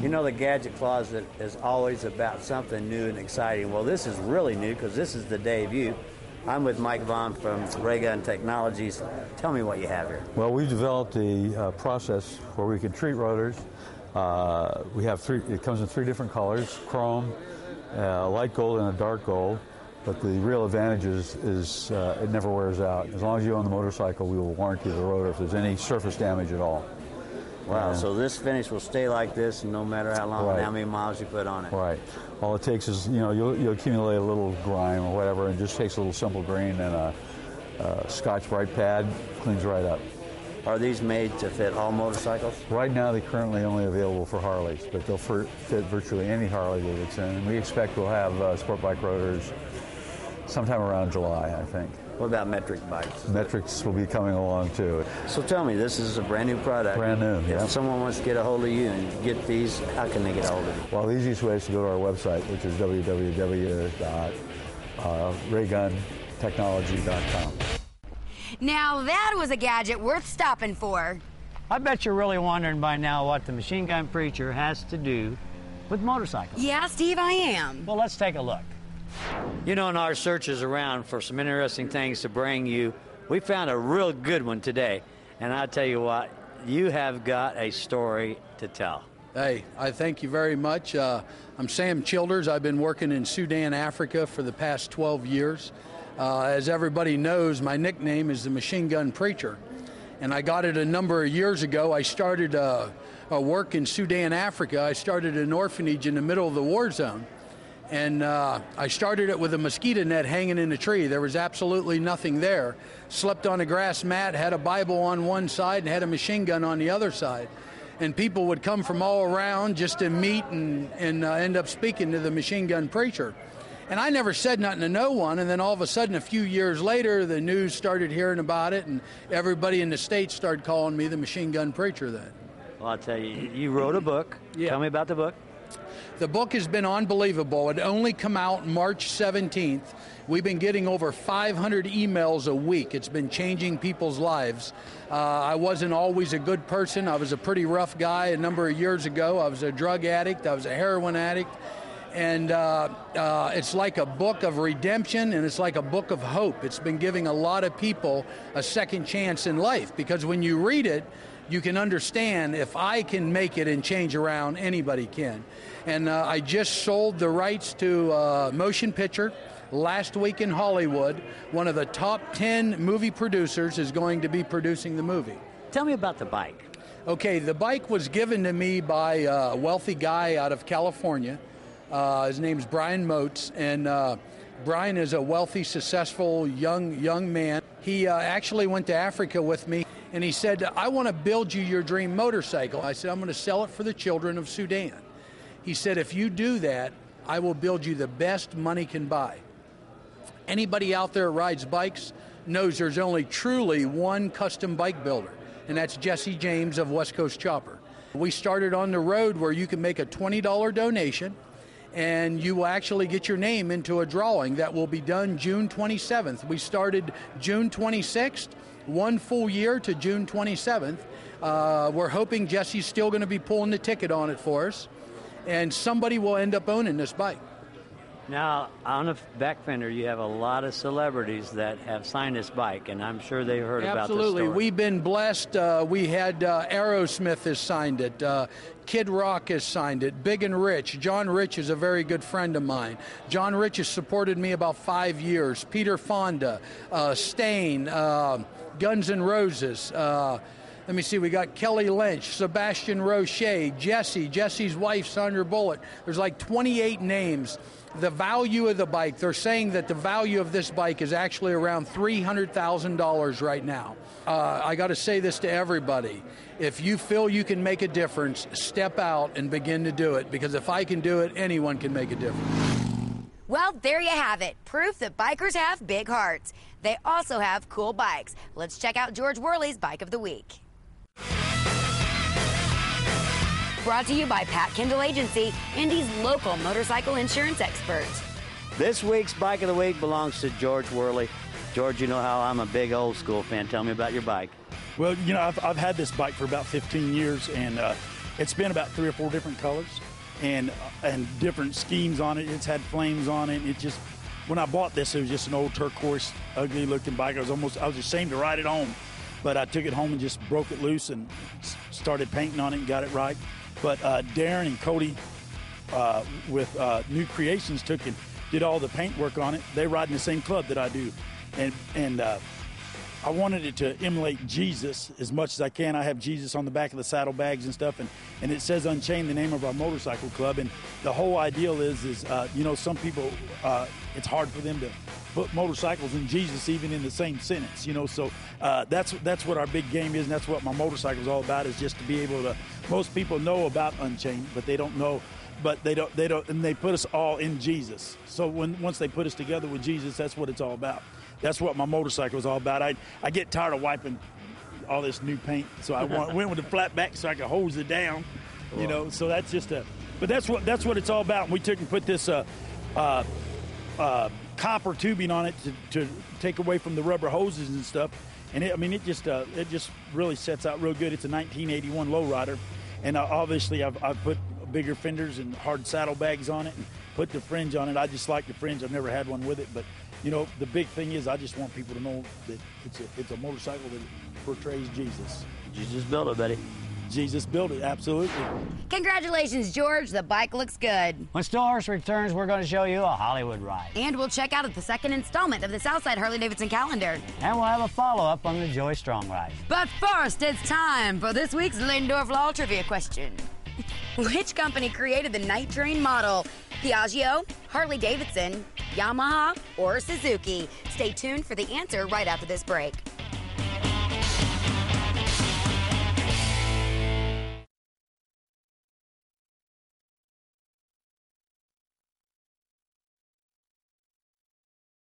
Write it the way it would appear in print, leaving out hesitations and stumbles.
You know, the Gadget Closet is always about something new and exciting. Well, this is really new because this is the debut. I'm with Mike Vaughn from Vega Technologies. Tell me what you have here. Well, we've developed a process where we can treat rotors. We have it comes in 3 different colors: chrome, light gold, and a dark gold. But the real advantage is it never wears out. As long as you own the motorcycle, we will warranty the rotor if there's any surface damage at all. Wow, so this finish will stay like this no matter how long and how many miles you put on it. Right. All it takes is, you'll accumulate a little grime or whatever, and it just takes a little simple green and a Scotch-Brite pad, cleans right up. Are these made to fit all motorcycles? Right now, they're currently only available for Harleys, but they'll fit virtually any Harley that it's in. And we expect we'll have sport bike rotors sometime around July, I think. What about metric bikes? Metrics will be coming along too. So tell me, this is a brand new product. Brand new, yeah. If someone wants to get a hold of you and get these, how can they get a hold of you? Well, the easiest way is to go to our website, which is www.rayguntechnology.com. Now that was a gadget worth stopping for. I bet you're really wondering by now what the machine gun preacher has to do with motorcycles. Yeah, Steve, I am. Well, let's take a look. You know, in our searches around for some interesting things to bring you, we found a real good one today. And I tell you what, you have got a story to tell. Hey, I thank you very much. I'm Sam Childers. I've been working in Sudan, Africa for the past 12 years. As everybody knows, my nickname is the Machine Gun Preacher. And I got it a number of years ago. I started work in Sudan, Africa. I started an orphanage in the middle of the war zone. And I started it with a mosquito net hanging in a tree. There was absolutely nothing there. Slept on a grass mat, had a Bible on one side and had a machine gun on the other side. And people would come from all around just to meet and end up speaking to the machine gun preacher. And I never said nothing to no one, and then all of a sudden, a few years later, the news started hearing about it, and everybody in the States started calling me the machine gun preacher then. Well, I'll tell you, you wrote a book. Yeah. Tell me about the book. The book has been unbelievable. It only come out March 17th. We've been getting over 500 emails a week. It's been changing people's lives. I wasn't always a good person. I was a pretty rough guy a number of years ago. I was a drug addict. I was a heroin addict. And it's like a book of redemption, and it's like a book of hope. It's been giving a lot of people a second chance in life, because when you read it, you can understand if I can make it and change around, anybody can. And I just sold the rights to motion picture last week in Hollywood. One of the top 10 movie producers is going to be producing the movie. Tell me about the bike. Okay, the bike was given to me by a wealthy guy out of California. His name's Brian Motes, and Brian is a wealthy, successful young man. He actually went to Africa with me, and he said, I want to build you your dream motorcycle. I said, I'm going to sell it for the children of Sudan. He said, if you do that, I will build you the best money can buy. Anybody out there who rides bikes knows there's only truly one custom bike builder, and that's Jesse James of West Coast Chopper. We started on the road where you can make a $20 donation, and you will actually get your name into a drawing that will be done June 27th. We started June 26th, 1 full year to June 27th. We're hoping Jesse's still going to be pulling the ticket on it for us, and somebody will end up owning this bike. Now, on the back fender, you have a lot of celebrities that have signed this bike, and I'm sure they heard about this story. Absolutely. We've been blessed. We had Aerosmith has signed it. Kid Rock has signed it. Big and Rich. John Rich is a very good friend of mine. John Rich has supported me about 5 years. Peter Fonda, Stain, Guns N' Roses. Let me see, we got Kelly Lynch, Sebastian Roche, Jesse's wife, Sandra Bullock. There's like 28 names. The value of the bike, they're saying that the value of this bike is actually around $300,000 right now. I got to say this to everybody. If you feel you can make a difference, step out and begin to do it, because if I can do it, anyone can make a difference. Well, there you have it. Proof that bikers have big hearts. They also have cool bikes. Let's check out George Worley's Bike of the Week. Brought to you by Pat Kendall Agency, Indy's local motorcycle insurance experts. This week's Bike of the Week belongs to George Worley. George, you know how I'm a big old school fan. Tell me about your bike. Well, you know, I've had this bike for about 15 years, and it's been about 3 or 4 different colors and different schemes on it. It's had flames on it. It just, when I bought this, it was just an old turquoise, ugly-looking bike. I was ashamed to ride it home, but I took it home and just broke it loose and started painting on it and got it right. But Darren and Cody with New Creations took and did all the paint work on it. They ride in the same club that I do, and I wanted it to emulate Jesus as much as I can. I have Jesus on the back of the saddlebags and stuff, and it says Unchained, the name of our motorcycle club. And the whole ideal is you know, some people, it's hard for them to put motorcycles and Jesus even in the same sentence, you know. So that's what our big game is, and that's what my motorcycle is all about, is just to be able to, most people know about Unchained, but they don't know, and they put us all in Jesus. So once they put us together with Jesus, that's what it's all about. That's what my motorcycle is all about. I get tired of wiping all this new paint, so I went with the flat back so I could hose it down, you know. So that's just but that's what it's all about. And we took and put this copper tubing on it to take away from the rubber hoses and stuff. And it just really sets out real good. It's a 1981 lowrider, and obviously I've put bigger fenders and hard saddlebags on it and put the fringe on it. I just like the fringe. I've never had one with it, but you know, the big thing is I just want people to know that it's a motorcycle that portrays Jesus. Jesus built it, buddy. Jesus built it, absolutely. Congratulations, George. The bike looks good. When Still Horse returns, we're going to show you a Hollywood ride. And we'll check out the second installment of the Southside Harley-Davidson calendar. And we'll have a follow-up on the Joey Strong ride. But first, it's time for this week's Lindorf Law Trivia question. Which company created the Night Train model? Piaggio, Harley-Davidson, Yamaha, or Suzuki? Stay tuned for the answer right after this break.